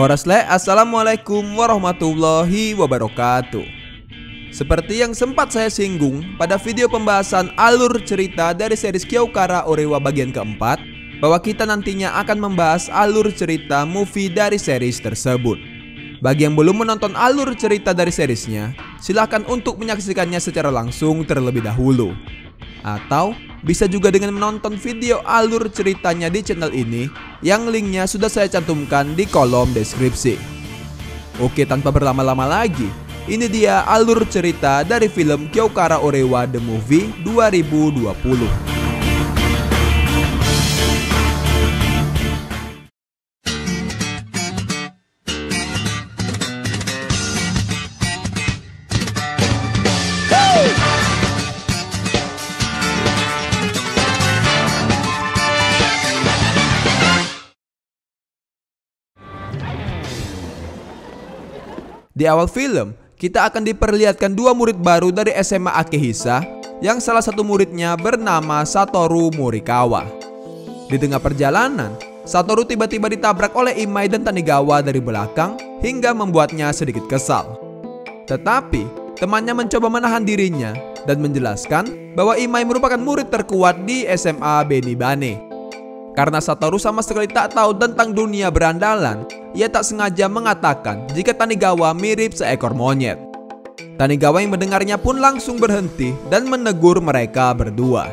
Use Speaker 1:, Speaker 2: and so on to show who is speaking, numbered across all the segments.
Speaker 1: Assalamualaikum warahmatullahi wabarakatuh. Seperti yang sempat saya singgung pada video pembahasan alur cerita dari series Kyoukara Orewa bagian keempat, bahwa kita nantinya akan membahas alur cerita movie dari series tersebut. Bagi yang belum menonton alur cerita dari seriesnya, silahkan untuk menyaksikannya secara langsung terlebih dahulu. Atau bisa juga dengan menonton video alur ceritanya di channel ini, yang linknya sudah saya cantumkan di kolom deskripsi. Oke, tanpa berlama-lama lagi, ini dia alur cerita dari film Kyoukara Orewa The Movie 2020. Di awal film, kita akan diperlihatkan dua murid baru dari SMA Akehisa, yang salah satu muridnya bernama Satoru Morikawa. Di tengah perjalanan, Satoru tiba-tiba ditabrak oleh Imai dan Tanigawa dari belakang hingga membuatnya sedikit kesal. Tetapi, temannya mencoba menahan dirinya dan menjelaskan bahwa Imai merupakan murid terkuat di SMA Benibane. Karena Satoru sama sekali tak tahu tentang dunia berandalan, ia tak sengaja mengatakan jika Tanigawa mirip seekor monyet. Tanigawa yang mendengarnya pun langsung berhenti dan menegur mereka berdua.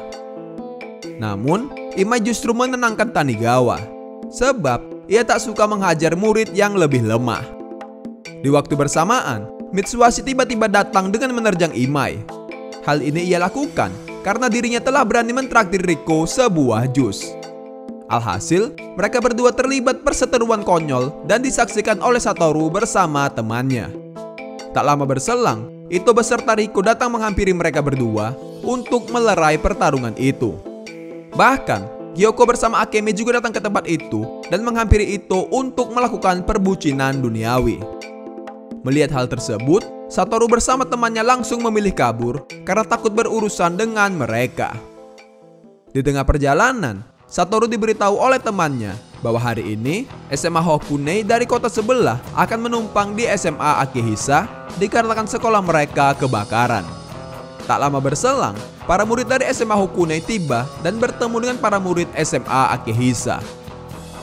Speaker 1: Namun, Imai justru menenangkan Tanigawa, sebab ia tak suka menghajar murid yang lebih lemah. Di waktu bersamaan, Mitsuhashi tiba-tiba datang dengan menerjang Imai. Hal ini ia lakukan karena dirinya telah berani mentraktir Riko sebuah jus. Alhasil, mereka berdua terlibat perseteruan konyol dan disaksikan oleh Satoru bersama temannya. Tak lama berselang, Ito beserta Riko datang menghampiri mereka berdua untuk melerai pertarungan itu. Bahkan, Gyoko bersama Akeme juga datang ke tempat itu dan menghampiri Ito untuk melakukan perbucinan duniawi. Melihat hal tersebut, Satoru bersama temannya langsung memilih kabur karena takut berurusan dengan mereka. Di tengah perjalanan, Satoru diberitahu oleh temannya bahwa hari ini SMA Hokune dari kota sebelah akan menumpang di SMA Akehisa dikarenakan sekolah mereka kebakaran. Tak lama berselang, para murid dari SMA Hokune tiba dan bertemu dengan para murid SMA Akehisa.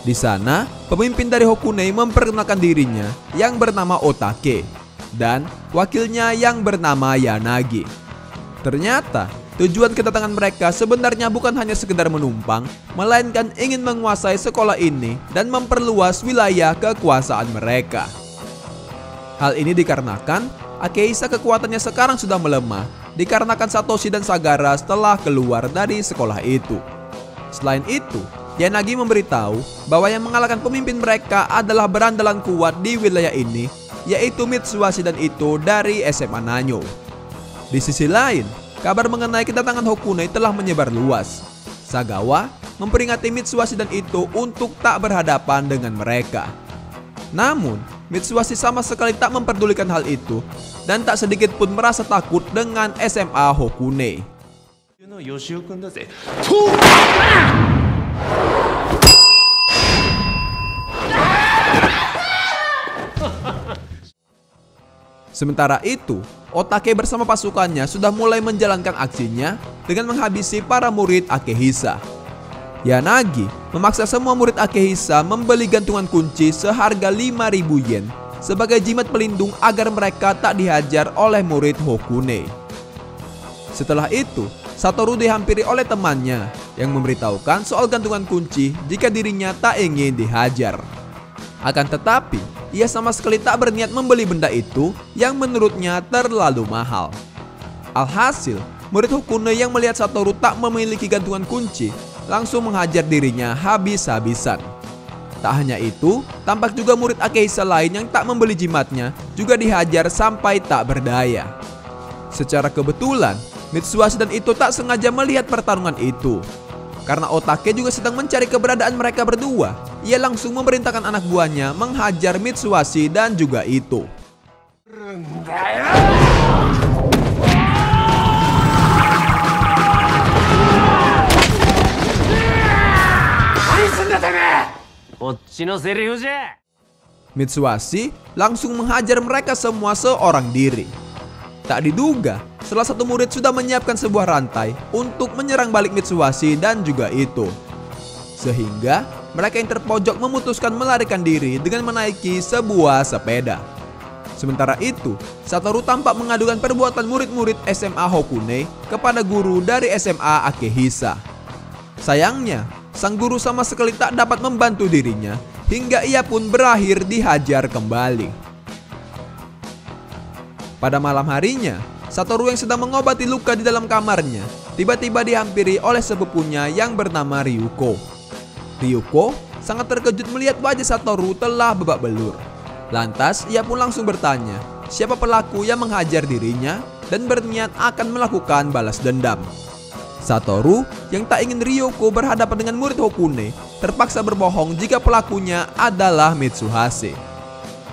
Speaker 1: Di sana, pemimpin dari Hokune memperkenalkan dirinya yang bernama Otake dan wakilnya yang bernama Yanagi. Ternyata, tujuan kedatangan mereka sebenarnya bukan hanya sekedar menumpang, melainkan ingin menguasai sekolah ini dan memperluas wilayah kekuasaan mereka. Hal ini dikarenakan Akehisa kekuatannya sekarang sudah melemah, dikarenakan Satoshi dan Sagara setelah keluar dari sekolah itu. Selain itu, Yanagi memberitahu bahwa yang mengalahkan pemimpin mereka adalah berandalan kuat di wilayah ini, yaitu Mitsuhashi dan Ito dari SMA Nanyo. Di sisi lain, kabar mengenai kedatangan Hokune telah menyebar luas. Sagawa memperingati Mitsuhashi dan Ito untuk tak berhadapan dengan mereka. Namun, Mitsuhashi sama sekali tak memperdulikan hal itu dan tak sedikit pun merasa takut dengan SMA Hokune. Sementara itu, Otake bersama pasukannya sudah mulai menjalankan aksinya dengan menghabisi para murid Akehisa. Yanagi memaksa semua murid Akehisa membeli gantungan kunci seharga 5.000 yen sebagai jimat pelindung agar mereka tak dihajar oleh murid Hokune. Setelah itu, Satoru dihampiri oleh temannya yang memberitahukan soal gantungan kunci jika dirinya tak ingin dihajar. Akan tetapi, ia sama sekali tak berniat membeli benda itu yang menurutnya terlalu mahal. Alhasil, murid Hokune yang melihat Satoru tak memiliki gantungan kunci langsung menghajar dirinya habis-habisan. Tak hanya itu, tampak juga murid Akehisa lain yang tak membeli jimatnya juga dihajar sampai tak berdaya. Secara kebetulan, Mitsuhashi dan Ito tak sengaja melihat pertarungan itu. Karena Otake juga sedang mencari keberadaan mereka berdua, ia langsung memerintahkan anak buahnya menghajar Mitsuhashi dan juga Ito. Mitsuhashi langsung menghajar mereka semua seorang diri. Tak diduga, salah satu murid sudah menyiapkan sebuah rantai untuk menyerang balik Mitsuhashi dan juga Ito. Sehingga mereka yang terpojok memutuskan melarikan diri dengan menaiki sebuah sepeda. Sementara itu, Satoru tampak mengadukan perbuatan murid-murid SMA Hokune kepada guru dari SMA Akehisa. Sayangnya, sang guru sama sekali tak dapat membantu dirinya hingga ia pun berakhir dihajar kembali. Pada malam harinya, Satoru yang sedang mengobati luka di dalam kamarnya tiba-tiba dihampiri oleh sepupunya yang bernama Ryuko. Ryuko sangat terkejut melihat wajah Satoru telah babak belur. Lantas ia pun langsung bertanya siapa pelaku yang menghajar dirinya dan berniat akan melakukan balas dendam. Satoru yang tak ingin Ryuko berhadapan dengan murid Hokune terpaksa berbohong jika pelakunya adalah Mitsuhashi.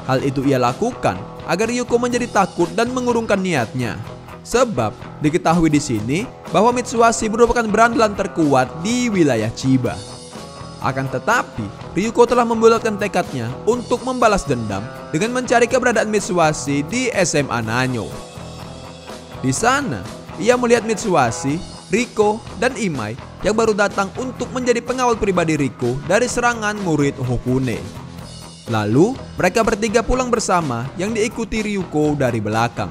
Speaker 1: Hal itu ia lakukan agar Ryuko menjadi takut dan mengurungkan niatnya. Sebab diketahui di sini bahwa Mitsuhashi merupakan berandalan terkuat di wilayah Chiba. Akan tetapi, Ryuko telah membulatkan tekadnya untuk membalas dendam dengan mencari keberadaan Mitsuhashi di SMA Nanyo. Di sana, ia melihat Mitsuhashi, Riko, dan Imai yang baru datang untuk menjadi pengawal pribadi Riko dari serangan murid Hokune. Lalu, mereka bertiga pulang bersama yang diikuti Ryuko dari belakang.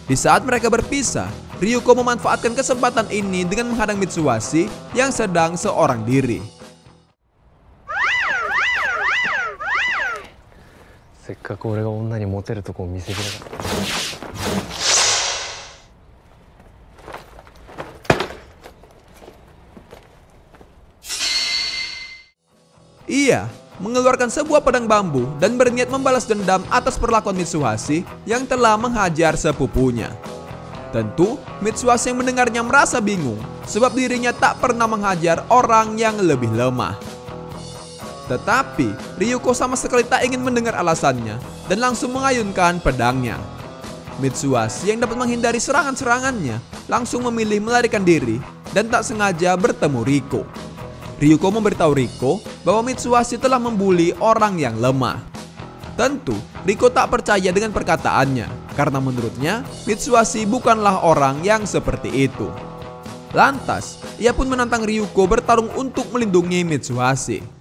Speaker 1: Di saat mereka berpisah, Ryuko memanfaatkan kesempatan ini dengan menghadang Mitsuhashi yang sedang seorang diri.
Speaker 2: せっかく俺が女にモテるとこを見せびらかった。
Speaker 1: Ia mengeluarkan sebuah pedang bambu dan berniat membalas dendam atas perlakuan Mitsuhashi yang telah menghajar sepupunya. Tentu, Mitsuhashi yang mendengarnya merasa bingung sebab dirinya tak pernah menghajar orang yang lebih lemah. Tetapi, Ryuko sama sekali tak ingin mendengar alasannya dan langsung mengayunkan pedangnya. Mitsuhashi yang dapat menghindari serangan-serangannya langsung memilih melarikan diri dan tak sengaja bertemu Riko. Ryuko memberitahu Riko bahwa Mitsuhashi telah membuli orang yang lemah. Tentu, Riko tak percaya dengan perkataannya karena menurutnya Mitsuhashi bukanlah orang yang seperti itu. Lantas, ia pun menantang Ryuko bertarung untuk melindungi Mitsuhashi.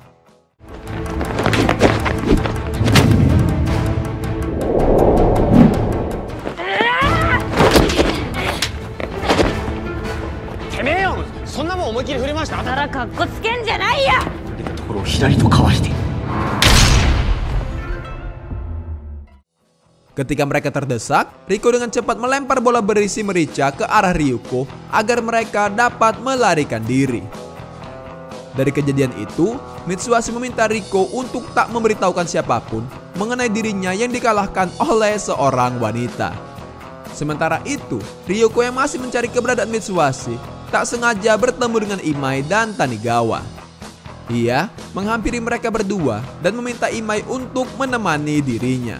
Speaker 1: Ketika mereka terdesak, Riko dengan cepat melempar bola berisi merica ke arah Ryuko agar mereka dapat melarikan diri. Dari kejadian itu, Mitsuhashi meminta Riko untuk tak memberitahukan siapapun mengenai dirinya yang dikalahkan oleh seorang wanita. Sementara itu, Ryuko yang masih mencari keberadaan Mitsuhashi tak sengaja bertemu dengan Imai dan Tanigawa. Ia menghampiri mereka berdua dan meminta Imai untuk menemani dirinya.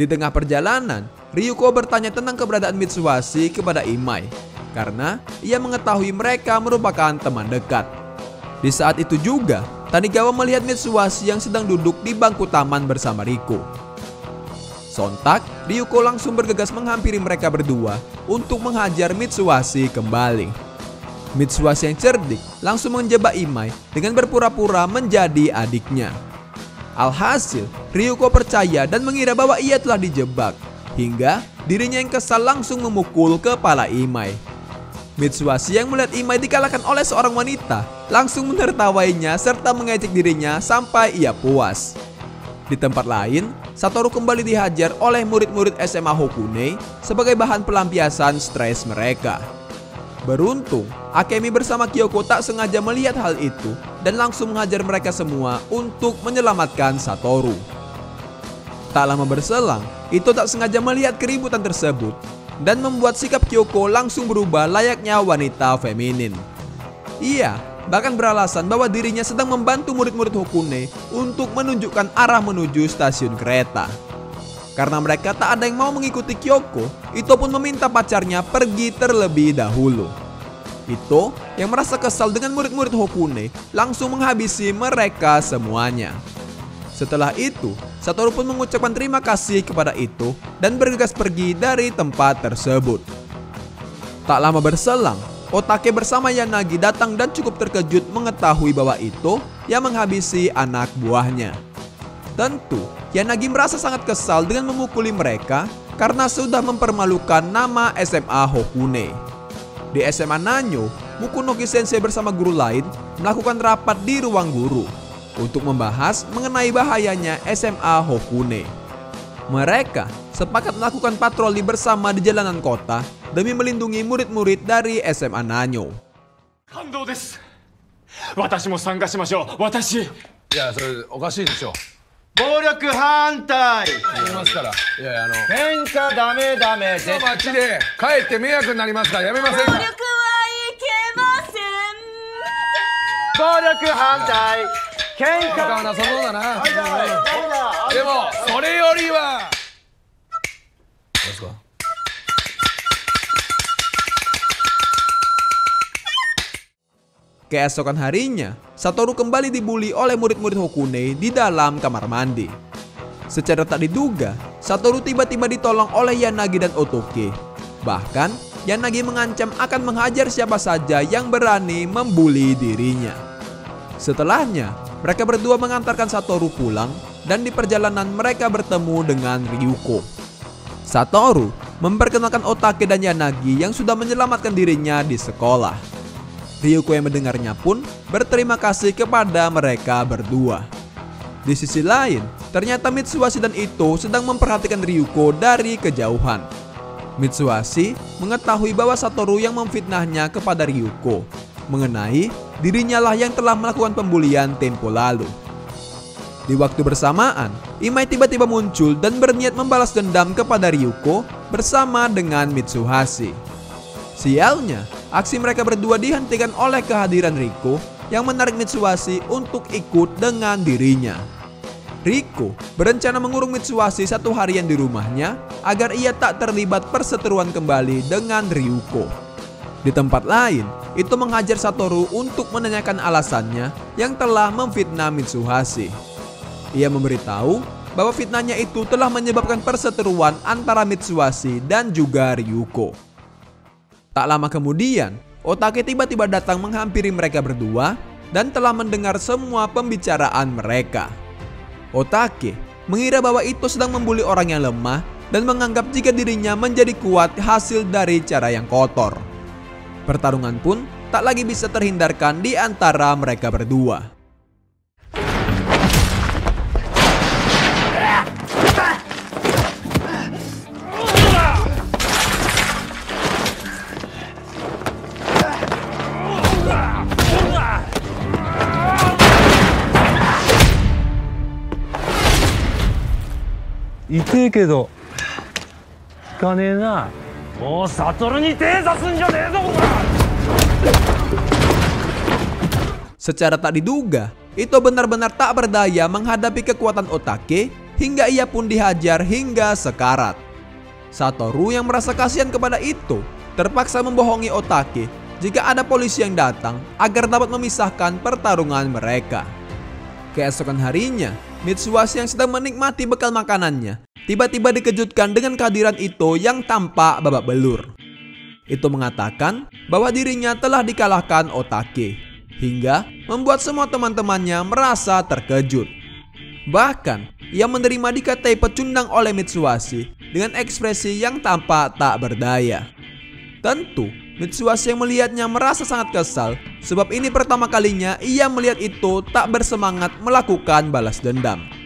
Speaker 1: Di tengah perjalanan, Ryuko bertanya tentang keberadaan Mitsuhashi kepada Imai karena ia mengetahui mereka merupakan teman dekat. Di saat itu juga, Tanigawa melihat Mitsuhashi yang sedang duduk di bangku taman bersama Riko. Sontak, Ryuko langsung bergegas menghampiri mereka berdua untuk menghajar Mitsuhashi kembali. Mitsuhashi yang cerdik langsung menjebak Imai dengan berpura-pura menjadi adiknya. Alhasil, Ryuko percaya dan mengira bahwa ia telah dijebak, hingga dirinya yang kesal langsung memukul kepala Imai. Mitsuhashi yang melihat Imai dikalahkan oleh seorang wanita langsung menertawainya serta mengejek dirinya sampai ia puas. Di tempat lain, Satoru kembali dihajar oleh murid-murid SMA Hokune sebagai bahan pelampiasan stres mereka. Beruntung, Akemi bersama Kyoko tak sengaja melihat hal itu dan langsung menghajar mereka semua untuk menyelamatkan Satoru. Tak lama berselang, Ito tak sengaja melihat keributan tersebut dan membuat sikap Kyoko langsung berubah layaknya wanita feminin. Ia bahkan beralasan bahwa dirinya sedang membantu murid-murid Hokune untuk menunjukkan arah menuju stasiun kereta. Karena mereka tak ada yang mau mengikuti Kyoko, Ito pun meminta pacarnya pergi terlebih dahulu. Ito yang merasa kesal dengan murid-murid Hokune langsung menghabisi mereka semuanya. Setelah itu, Satoru pun mengucapkan terima kasih kepada Ito dan bergegas pergi dari tempat tersebut. Tak lama berselang, Otake bersama Yanagi datang dan cukup terkejut mengetahui bahwa Ito yang menghabisi anak buahnya. Tentu, Yanagi merasa sangat kesal dengan memukuli mereka karena sudah mempermalukan nama SMA Hokune. Di SMA Nanyo, Mukunoki Sensei bersama guru lain melakukan rapat di ruang guru untuk membahas mengenai bahayanya SMA Hokune. Mereka sepakat melakukan patroli bersama di jalanan kota demi melindungi murid-murid dari SMA Nanyo.
Speaker 3: 感動です。私も参加しましょう。私。
Speaker 4: いや、それおかしいでしょ。
Speaker 5: 暴力反対。
Speaker 4: 言いますから。いやいや、
Speaker 5: 喧嘩ダメダメ。
Speaker 4: この街で帰って迷惑になりますからやめませんか。
Speaker 6: 暴力はいけません。
Speaker 5: 暴力反対。喧嘩。
Speaker 4: なそうだな。
Speaker 5: はいだ。
Speaker 4: でもそれよりは。どうですか。
Speaker 1: Keesokan harinya, Satoru kembali dibully oleh murid-murid Hokune di dalam kamar mandi. Secara tak diduga, Satoru tiba-tiba ditolong oleh Yanagi dan Otoke. Bahkan, Yanagi mengancam akan menghajar siapa saja yang berani membuli dirinya. Setelahnya, mereka berdua mengantarkan Satoru pulang dan di perjalanan mereka bertemu dengan Ryuko. Satoru memperkenalkan Otake dan Yanagi yang sudah menyelamatkan dirinya di sekolah. Ryuko yang mendengarnya pun berterima kasih kepada mereka berdua. Di sisi lain, ternyata Mitsuhashi dan Ito sedang memperhatikan Ryuko dari kejauhan. Mitsuhashi mengetahui bahwa Satoru yang memfitnahnya kepada Ryuko mengenai dirinya lah yang telah melakukan pembulian tempo lalu. Di waktu bersamaan, Imai tiba-tiba muncul dan berniat membalas dendam kepada Ryuko bersama dengan Mitsuhashi. Sialnya, aksi mereka berdua dihentikan oleh kehadiran Riko yang menarik Mitsuhashi untuk ikut dengan dirinya. Riko berencana mengurung Mitsuhashi satu harian di rumahnya agar ia tak terlibat perseteruan kembali dengan Ryuko. Di tempat lain, itu menghajar Satoru untuk menanyakan alasannya yang telah memfitnah Mitsuhashi. Ia memberitahu bahwa fitnahnya itu telah menyebabkan perseteruan antara Mitsuhashi dan juga Ryuko. Tak lama kemudian, Otake tiba-tiba datang menghampiri mereka berdua dan telah mendengar semua pembicaraan mereka. Otake mengira bahwa Ito sedang membuli orang yang lemah dan menganggap jika dirinya menjadi kuat hasil dari cara yang kotor. Pertarungan pun tak lagi bisa terhindarkan di antara mereka berdua.
Speaker 2: 痛えけど効かねえな。もう悟に手出すんじゃねえぞお前。
Speaker 1: Secara tak diduga, Ito benar-benar tak berdaya menghadapi kekuatan Otake hingga ia pun dihajar hingga sekarat. Satoru yang merasa kasihan kepada Ito terpaksa membohongi Otake jika ada polisi yang datang agar dapat memisahkan pertarungan mereka. Keesokan harinya, Mitsuhashi yang sedang menikmati bekal makanannya tiba-tiba dikejutkan dengan kehadiran Ito yang tampak babak belur. Ito mengatakan bahwa dirinya telah dikalahkan Otake, hingga membuat semua teman-temannya merasa terkejut. Bahkan, ia menerima dikatai pecundang oleh Mitsuhashi dengan ekspresi yang tampak tak berdaya. Tentu, Mitsuhashi yang melihatnya merasa sangat kesal sebab ini pertama kalinya ia melihat Ito tak bersemangat melakukan balas dendam.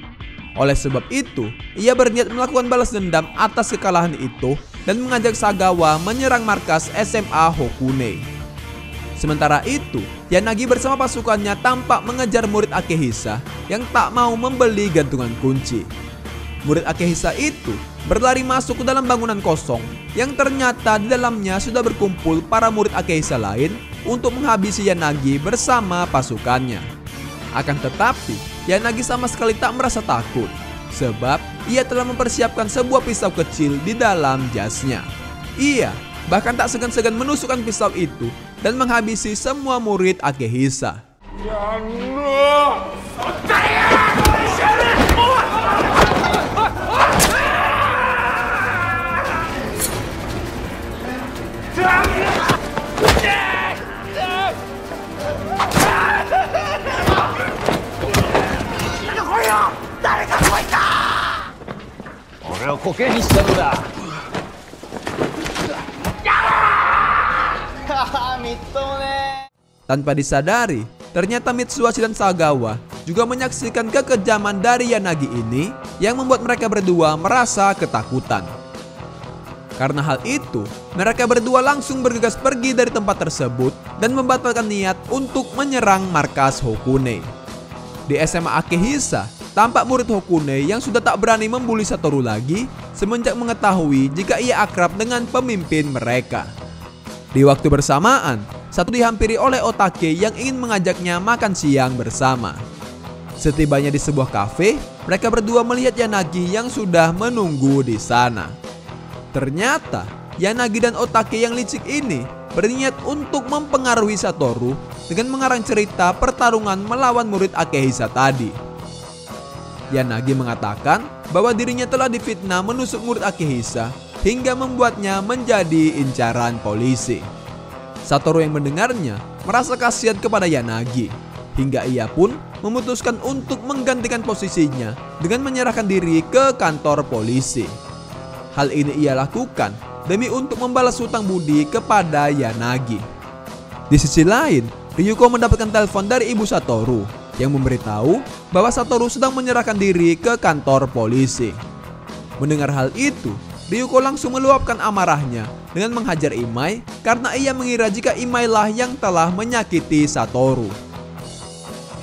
Speaker 1: Oleh sebab itu, ia berniat melakukan balas dendam atas kekalahan Ito dan mengajak Sagawa menyerang markas SMA Hokune. Sementara itu, Yanagi bersama pasukannya tampak mengejar murid Akehisa yang tak mau membeli gantungan kunci. Murid Akehisa itu berlari masuk ke dalam bangunan kosong yang ternyata di dalamnya sudah berkumpul para murid Akehisa lain untuk menghabisi Yanagi bersama pasukannya. Akan tetapi, Yanagi sama sekali tak merasa takut sebab ia telah mempersiapkan sebuah pisau kecil di dalam jasnya. Ia bahkan tak segan-segan menusukkan pisau itu dan menghabisi semua murid Akehisa. Tanpa disadari, ternyata Mitsuhashi dan Sagawa juga menyaksikan kekejaman dari Yanagi ini yang membuat mereka berdua merasa ketakutan. Karena hal itu, mereka berdua langsung bergegas pergi dari tempat tersebut dan membatalkan niat untuk menyerang markas Hokune. Di SMA Akehisa, tampak murid Hokune yang sudah tak berani membuli Satoru lagi semenjak mengetahui jika ia akrab dengan pemimpin mereka. Di waktu bersamaan, Satoru dihampiri oleh Otake yang ingin mengajaknya makan siang bersama. Setibanya di sebuah kafe, mereka berdua melihat Yanagi yang sudah menunggu di sana. Ternyata, Yanagi dan Otake yang licik ini berniat untuk mempengaruhi Satoru dengan mengarang cerita pertarungan melawan murid Akehisa tadi. Yanagi mengatakan bahwa dirinya telah difitnah menusuk murid Akehisa hingga membuatnya menjadi incaran polisi. Satoru yang mendengarnya merasa kasihan kepada Yanagi, hingga ia pun memutuskan untuk menggantikan posisinya dengan menyerahkan diri ke kantor polisi. Hal ini ia lakukan demi untuk membalas hutang budi kepada Yanagi. Di sisi lain, Ryuko mendapatkan telepon dari ibu Satoru yang memberitahu bahwa Satoru sedang menyerahkan diri ke kantor polisi. Mendengar hal itu, Ryuko langsung meluapkan amarahnya dengan menghajar Imai karena ia mengira jika Imai lah yang telah menyakiti Satoru.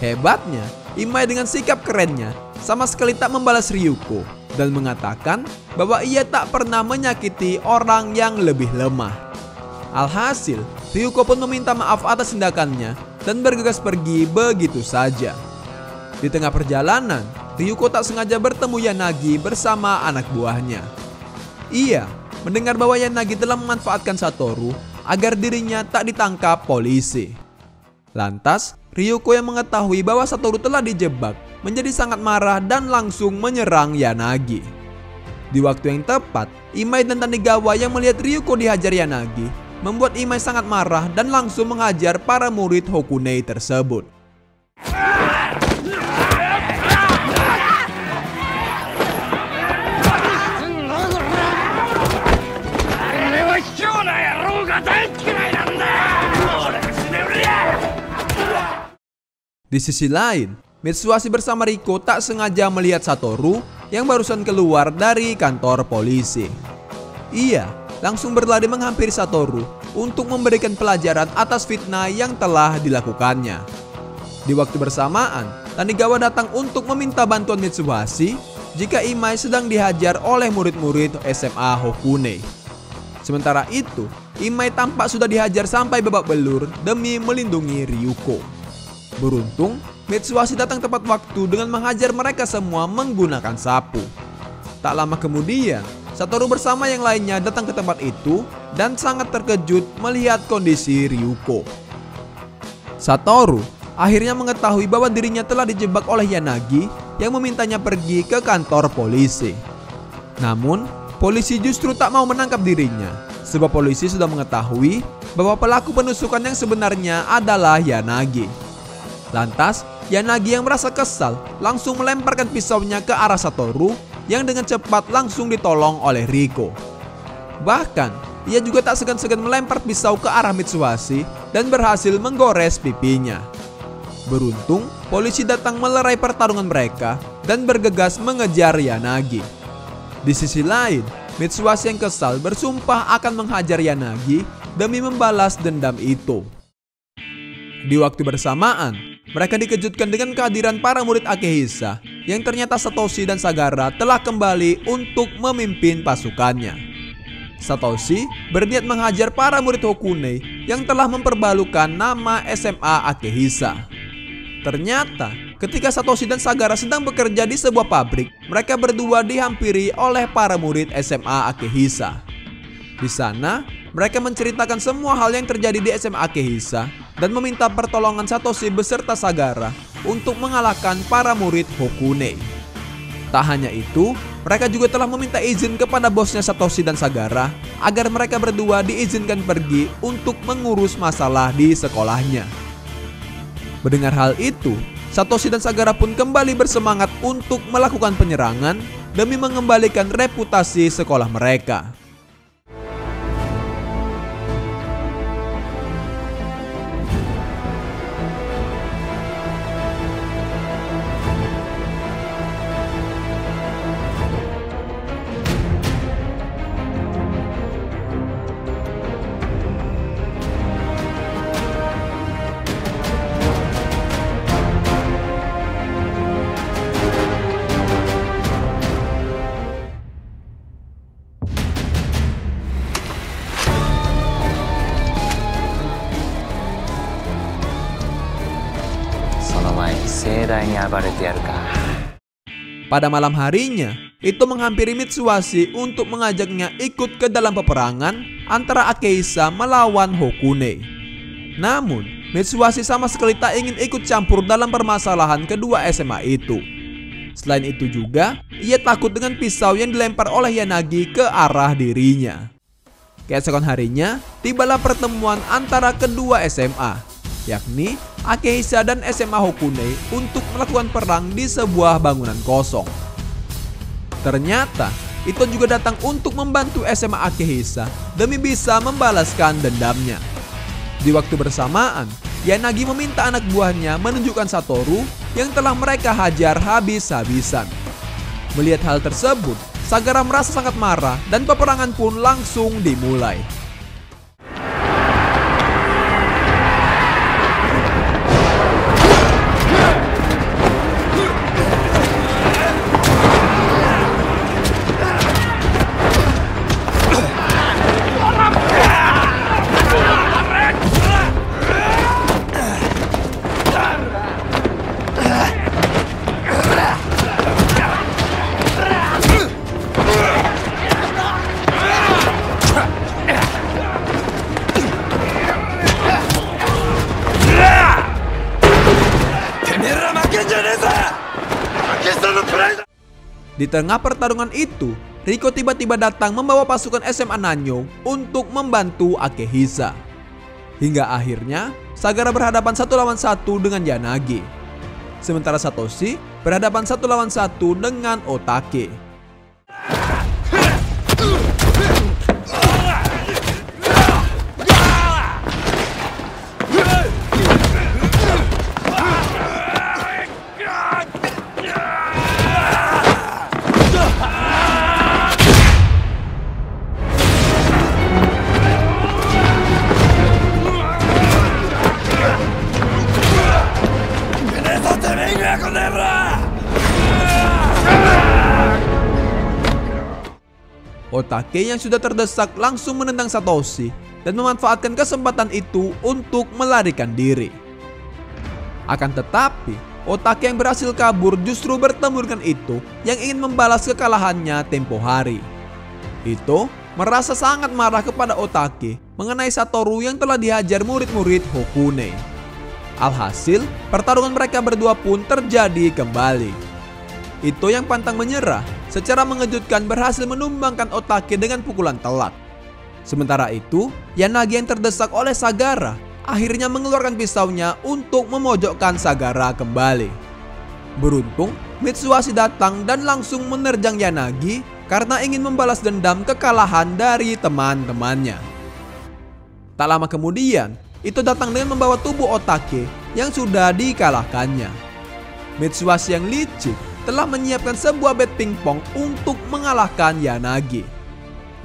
Speaker 1: Hebatnya, Imai dengan sikap kerennya sama sekali tak membalas Ryuko dan mengatakan bahwa ia tak pernah menyakiti orang yang lebih lemah. Alhasil, Ryuko pun meminta maaf atas tindakannya dan bergegas pergi begitu saja. Di tengah perjalanan, Ryuko tak sengaja bertemu Yanagi bersama anak buahnya. Ia mendengar bahwa Yanagi telah memanfaatkan Satoru agar dirinya tak ditangkap polisi. Lantas, Ryuko yang mengetahui bahwa Satoru telah dijebak menjadi sangat marah dan langsung menyerang Yanagi. Di waktu yang tepat, Imai dan Tanigawa yang melihat Ryuko dihajar Yanagi membuat Imai sangat marah dan langsung menghajar para murid Hokune tersebut. Di sisi lain, Mitsuhashi bersama Riko tak sengaja melihat Satoru yang barusan keluar dari kantor polisi. Ia langsung berlari menghampiri Satoru untuk memberikan pelajaran atas fitnah yang telah dilakukannya. Di waktu bersamaan, Tanigawa datang untuk meminta bantuan Mitsuhashi jika Imai sedang dihajar oleh murid-murid SMA Hokune. Sementara itu, Imai tampak sudah dihajar sampai babak belur demi melindungi Ryuko. Beruntung, Mitsuhashi datang tepat waktu dengan menghajar mereka semua menggunakan sapu. Tak lama kemudian, Satoru bersama yang lainnya datang ke tempat itu dan sangat terkejut melihat kondisi Ryuko. Satoru akhirnya mengetahui bahwa dirinya telah dijebak oleh Yanagi yang memintanya pergi ke kantor polisi. Namun, polisi justru tak mau menangkap dirinya, sebab polisi sudah mengetahui bahwa pelaku penusukan yang sebenarnya adalah Yanagi. Lantas, Yanagi yang merasa kesal langsung melemparkan pisaunya ke arah Satoru yang dengan cepat langsung ditolong oleh Riko. Bahkan, ia juga tak segan-segan melempar pisau ke arah Mitsuhashi dan berhasil menggores pipinya. Beruntung, polisi datang melerai pertarungan mereka dan bergegas mengejar Yanagi. Di sisi lain, Mitsuhashi yang kesal bersumpah akan menghajar Yanagi demi membalas dendam itu. Di waktu bersamaan, mereka dikejutkan dengan kehadiran para murid Akehisa yang ternyata Satoshi dan Sagara telah kembali untuk memimpin pasukannya. Satoshi berniat menghajar para murid Hokune yang telah memperbalukan nama SMA Akehisa. Ternyata Ketika Satoshi dan Sagara sedang bekerja di sebuah pabrik, mereka berdua dihampiri oleh para murid SMA Akehisa. Di sana, mereka menceritakan semua hal yang terjadi di SMA Akehisa dan meminta pertolongan Satoshi beserta Sagara untuk mengalahkan para murid Hokune. Tak hanya itu, mereka juga telah meminta izin kepada bosnya Satoshi dan Sagara agar mereka berdua diizinkan pergi untuk mengurus masalah di sekolahnya. Mendengar hal itu, Satoshi dan Sagara pun kembali bersemangat untuk melakukan penyerangan demi mengembalikan reputasi sekolah mereka. Pada malam harinya, Ito menghampiri Mitsuhashi untuk mengajaknya ikut ke dalam peperangan antara Akehisa melawan Hokune. Namun, Mitsuhashi sama sekali tak ingin ikut campur dalam permasalahan kedua SMA itu. Selain itu juga, ia takut dengan pisau yang dilempar oleh Yanagi ke arah dirinya. Keesokan harinya, tibalah pertemuan antara kedua SMA, yakni Akehisa dan SMA Hokune untuk melakukan perang di sebuah bangunan kosong. Ternyata, Ito juga datang untuk membantu SMA Akehisa demi bisa membalaskan dendamnya. Di waktu bersamaan, Yanagi meminta anak buahnya menunjukkan Satoru yang telah mereka hajar habis-habisan. Melihat hal tersebut, Sagara merasa sangat marah dan peperangan pun langsung dimulai. Di tengah pertarungan itu, Riko tiba-tiba datang membawa pasukan SMA Nanyo untuk membantu Akehisa. Hingga akhirnya, Sagara berhadapan 1 lawan 1 dengan Yanagi. Sementara Satoshi berhadapan 1 lawan 1 dengan Otake. Otake yang sudah terdesak langsung menendang Satoshi dan memanfaatkan kesempatan itu untuk melarikan diri. Akan tetapi, Otake yang berhasil kabur justru bertemu dengan Ito yang ingin membalas kekalahannya tempo hari. Ito merasa sangat marah kepada Otake mengenai Satoru yang telah dihajar murid-murid Hokune. Alhasil, pertarungan mereka berdua pun terjadi kembali. Ito yang pantang menyerah secara mengejutkan berhasil menumbangkan Otake dengan pukulan telak. Sementara itu, Yanagi yang terdesak oleh Sagara akhirnya mengeluarkan pisaunya untuk memojokkan Sagara kembali. Beruntung, Mitsuhashi datang dan langsung menerjang Yanagi karena ingin membalas dendam kekalahan dari teman-temannya. Tak lama kemudian, Ito datang dengan membawa tubuh Otake yang sudah dikalahkannya. Mitsuhashi yang licik telah menyiapkan sebuah bat pingpong untuk mengalahkan Yanagi.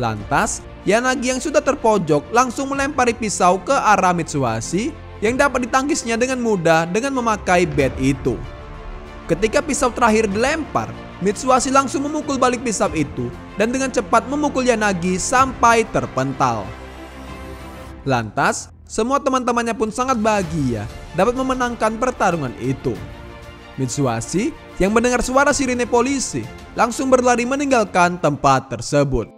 Speaker 1: Lantas, Yanagi yang sudah terpojok langsung melempari pisau ke arah Mitsuhashi yang dapat ditangkisnya dengan mudah dengan memakai bat itu. Ketika pisau terakhir dilempar, Mitsuhashi langsung memukul balik pisau itu dan dengan cepat memukul Yanagi sampai terpental. Lantas, semua teman-temannya pun sangat bahagia dapat memenangkan pertarungan itu. Mitsuhashi yang mendengar suara sirine polisi langsung berlari meninggalkan tempat tersebut.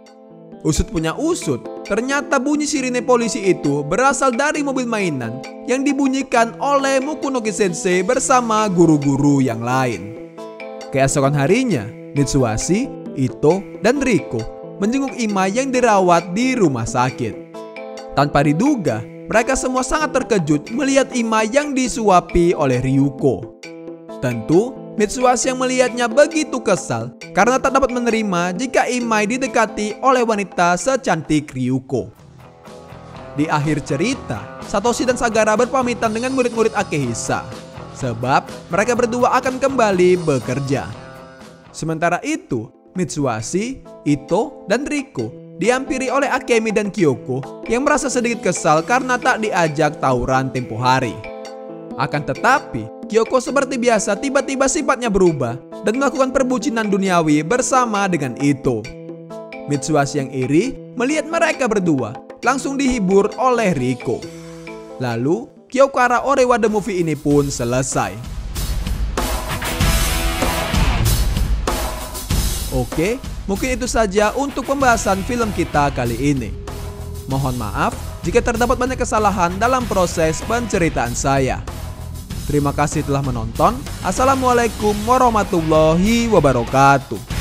Speaker 1: Usut punya usut, ternyata bunyi sirine polisi itu berasal dari mobil mainan yang dibunyikan oleh Mokunoki Sensei bersama guru-guru yang lain. Keesokan harinya, Mitsuhashi, Ito, dan Riko menjenguk Imai yang dirawat di rumah sakit. Tanpa diduga, mereka semua sangat terkejut melihat Imai yang disuapi oleh Ryuko. Tentu, Mitsuhashi yang melihatnya begitu kesal karena tak dapat menerima jika Imai didekati oleh wanita secantik Ryuko. Di akhir cerita, Satoshi dan Sagara berpamitan dengan murid-murid Akehisa, sebab mereka berdua akan kembali bekerja. Sementara itu, Mitsuhashi, Ito, dan Riko dihampiri oleh Akemi dan Kyoko yang merasa sedikit kesal karena tak diajak tawuran tempo hari. Akan tetapi, Kyoko seperti biasa tiba-tiba sifatnya berubah dan melakukan perbucinan duniawi bersama dengan Ito. Mitsuhashi yang iri melihat mereka berdua langsung dihibur oleh Riko. Lalu, Kyokara Orewa The Movie ini pun selesai. Oke, mungkin itu saja untuk pembahasan film kita kali ini. Mohon maaf jika terdapat banyak kesalahan dalam proses penceritaan saya. Terima kasih telah menonton. Assalamualaikum warahmatullahi wabarakatuh.